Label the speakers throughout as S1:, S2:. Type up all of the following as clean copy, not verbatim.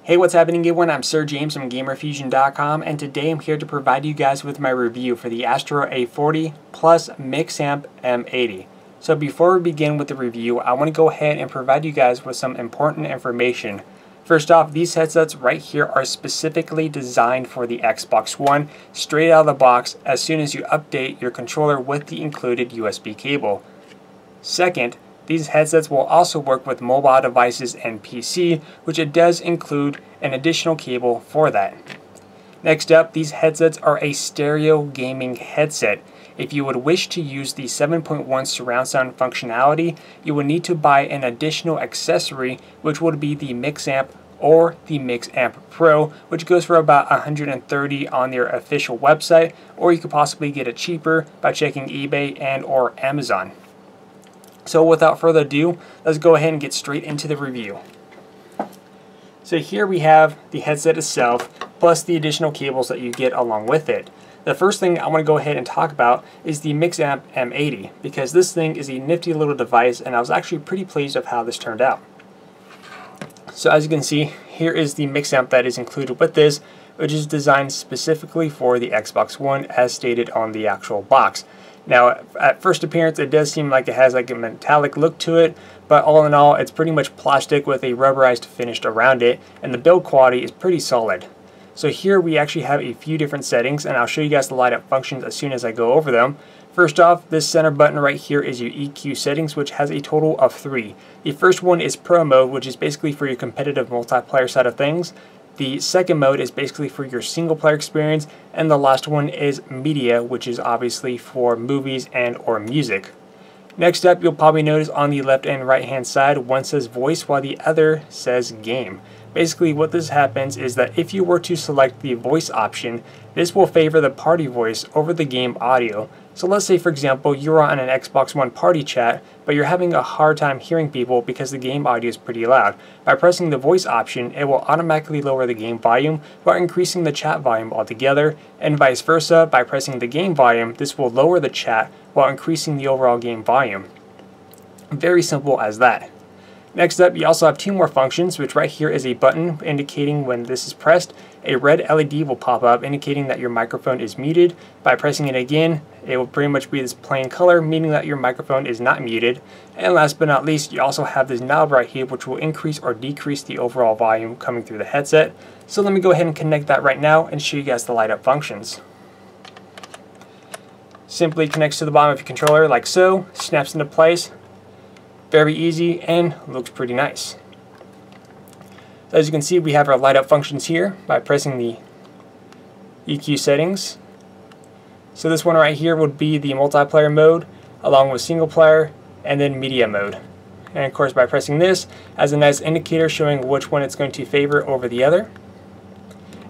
S1: Hey, what's happening everyone? I'm Sir James from Gamerfuzion.com, and today I'm here to provide you guys with my review for the Astro A40 plus Mixamp M80. So before we begin with the review, I want to go ahead and provide you guys with some important information. First off, these headsets right here are specifically designed for the Xbox One, straight out of the box as soon as you update your controller with the included USB cable. Second, these headsets will also work with mobile devices and PC, which it does include an additional cable for that. Next up, these headsets are a stereo gaming headset. If you would wish to use the 7.1 surround sound functionality, you would need to buy an additional accessory, which would be the Mixamp or the Mixamp Pro, which goes for about $130 on their official website, or you could possibly get it cheaper by checking eBay and or Amazon. So without further ado, let's go ahead and get straight into the review. So here we have the headset itself, plus the additional cables that you get along with it. The first thing I want to go ahead and talk about is the Mixamp M80, because this thing is a nifty little device, and I was actually pretty pleased of how this turned out. So as you can see, here is the Mixamp that is included with this, which is designed specifically for the Xbox One, as stated on the actual box. Now, at first appearance, it does seem like it has like a metallic look to it, but all in all, it's pretty much plastic with a rubberized finish around it, and the build quality is pretty solid. So here we actually have a few different settings, and I'll show you guys the light up functions as soon as I go over them. First off, this center button right here is your EQ settings, which has a total of 3. The first one is Pro mode, which is basically for your competitive multiplayer side of things. The second mode is basically for your single player experience, and the last one is media, which is obviously for movies and or music. Next up, you'll probably notice on the left and right hand side, one says voice while the other says game. Basically what this happens is that if you were to select the voice option, this will favor the party voice over the game audio. So let's say for example you're on an Xbox One party chat, but you're having a hard time hearing people because the game audio is pretty loud. By pressing the voice option, it will automatically lower the game volume while increasing the chat volume altogether, and vice versa. By pressing the game volume, this will lower the chat while increasing the overall game volume. Very simple as that. Next up, you also have two more functions, which right here is a button indicating when this is pressed. A red LED will pop up indicating that your microphone is muted. By pressing it again, it will pretty much be this plain color, meaning that your microphone is not muted. And last but not least, you also have this knob right here, which will increase or decrease the overall volume coming through the headset. So let me go ahead and connect that right now and show you guys the light up functions. Simply connects to the bottom of your controller like so, snaps into place. Very easy and looks pretty nice. So as you can see, we have our light up functions here by pressing the EQ settings. So this one right here would be the multiplayer mode along with single player and then media mode. And of course by pressing this as a nice indicator showing which one it's going to favor over the other.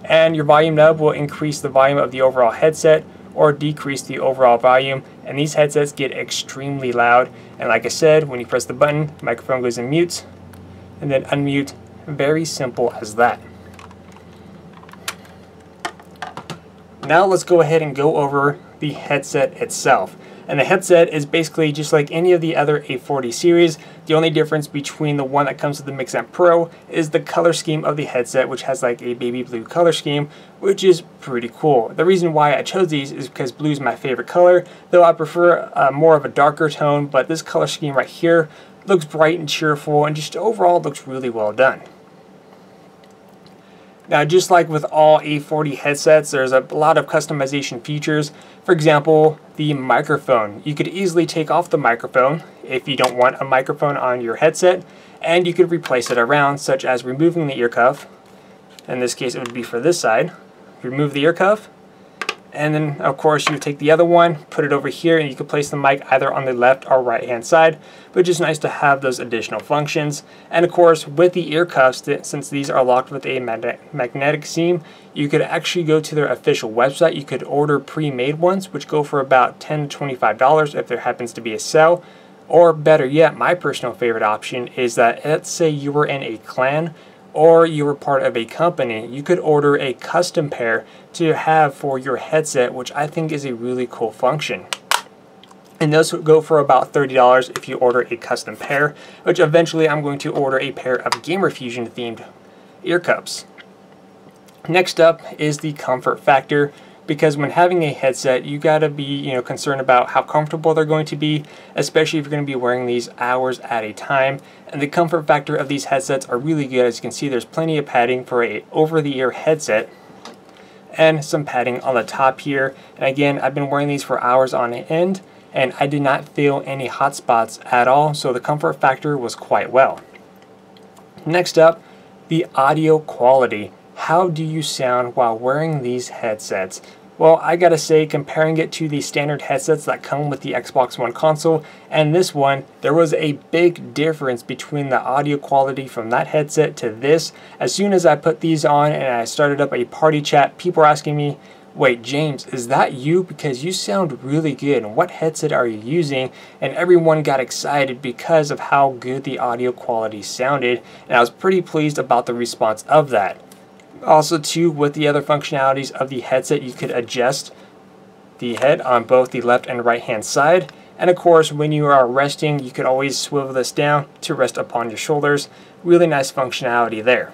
S1: And your volume knob will increase the volume of the overall headset or decrease the overall volume, and these headsets get extremely loud, and like I said, when you press the button, the microphone goes in mute and then unmute. Very simple as that. Now let's go ahead and go over the headset itself. And the headset is basically just like any of the other A40 series. The only difference between the one that comes with the Mixamp Pro is the color scheme of the headset, which has like a baby blue color scheme, which is pretty cool. The reason why I chose these is because blue is my favorite color, though I prefer more of a darker tone, but this color scheme right here looks bright and cheerful and just overall looks really well done. Now, just like with all A40 headsets, there's a lot of customization features. For example, the microphone. You could easily take off the microphone if you don't want a microphone on your headset, and you could replace it around, such as removing the ear cuff. In this case, it would be for this side. Remove the ear cuff, and then of course you take the other one, put it over here, and you can place the mic either on the left or right hand side, which is nice to have those additional functions. And of course with the ear cuffs, since these are locked with a magnetic seam, you could actually go to their official website. You could order pre-made ones, which go for about $10 to $25 if there happens to be a sale. Or better yet, my personal favorite option is that, let's say you were in a clan or you were part of a company, you could order a custom pair to have for your headset, which I think is a really cool function. And those would go for about $30 if you order a custom pair, which eventually I'm going to order a pair of Gamerfuzion themed ear cups. Next up is the comfort factor, because when having a headset, you gotta be concerned about how comfortable they're going to be, especially if you're going to be wearing these hours at a time. And the comfort factor of these headsets are really good. As you can see, there's plenty of padding for a over-the-ear headset, and some padding on the top here. And again, I've been wearing these for hours on end, and I did not feel any hot spots at all, so the comfort factor was quite well. Next up, the audio quality. How do you sound while wearing these headsets? Well, I gotta say, comparing it to the standard headsets that come with the Xbox One console and this one, there was a big difference between the audio quality from that headset to this. As soon as I put these on and I started up a party chat, people were asking me, "Wait, James, is that you? Because you sound really good, and what headset are you using?" And everyone got excited because of how good the audio quality sounded, and I was pretty pleased about the response of that. Also too, with the other functionalities of the headset, you could adjust the head on both the left and right hand side, and of course when you are resting, you could always swivel this down to rest upon your shoulders. Really nice functionality there.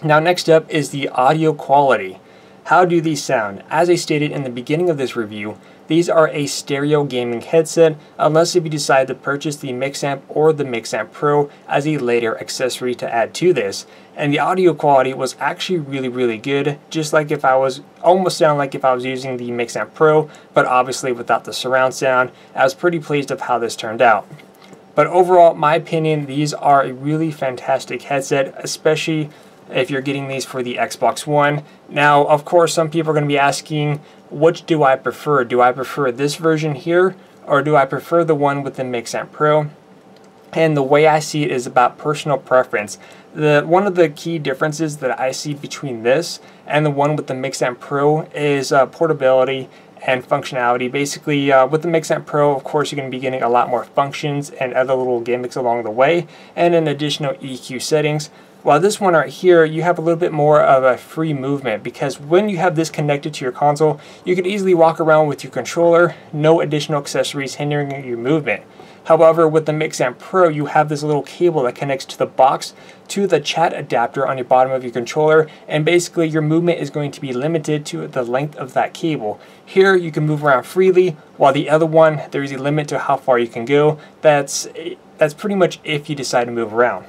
S1: Now next up is the audio quality. How do these sound? As I stated in the beginning of this review, these are a stereo gaming headset, unless if you decide to purchase the Mixamp or the Mixamp Pro as a later accessory to add to this. And the audio quality was actually really good, just like if I was, almost sound like if I was using the Mixamp Pro, but obviously without the surround sound. I was pretty pleased of how this turned out. But overall, my opinion, these are a really fantastic headset, especially if you're getting these for the Xbox One. Now, of course, some people are going to be asking, which do I prefer? Do I prefer this version here, or do I prefer the one with the Mixamp Pro? And the way I see it is about personal preference. One of the key differences that I see between this and the one with the Mixamp Pro is portability and functionality. Basically, with the Mixamp Pro, of course, you're going to be getting a lot more functions and other little gimmicks along the way, and an additional EQ settings. While this one right here, you have a little bit more of a free movement, because when you have this connected to your console, you can easily walk around with your controller, no additional accessories hindering your movement. However, with the Mixamp Pro, you have this little cable that connects to the box to the chat adapter on your bottom of your controller, and basically your movement is going to be limited to the length of that cable. Here you can move around freely, while the other one, there is a limit to how far you can go. That's pretty much if you decide to move around.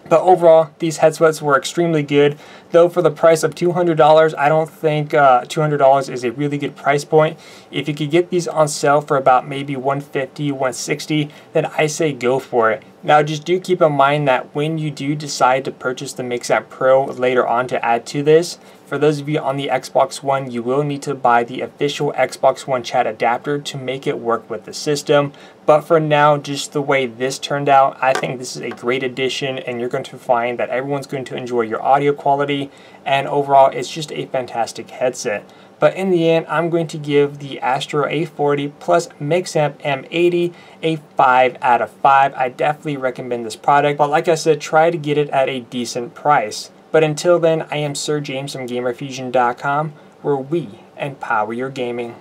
S1: But overall, these headsets were extremely good, though for the price of $200, I don't think $200 is a really good price point. If you could get these on sale for about maybe $150, $160, then I say go for it. Now just do keep in mind that when you do decide to purchase the Mixamp Pro later on to add to this, for those of you on the Xbox One, you will need to buy the official Xbox One chat adapter to make it work with the system. But for now, just the way this turned out, I think this is a great addition, and you're going to find that everyone's going to enjoy your audio quality, and overall it's just a fantastic headset. But in the end, I'm going to give the Astro A40 plus Mixamp M80 a 5 out of 5. I definitely recommend this product, but like I said, try to get it at a decent price. But until then, I am Sir James from Gamerfuzion.com, where we empower your gaming.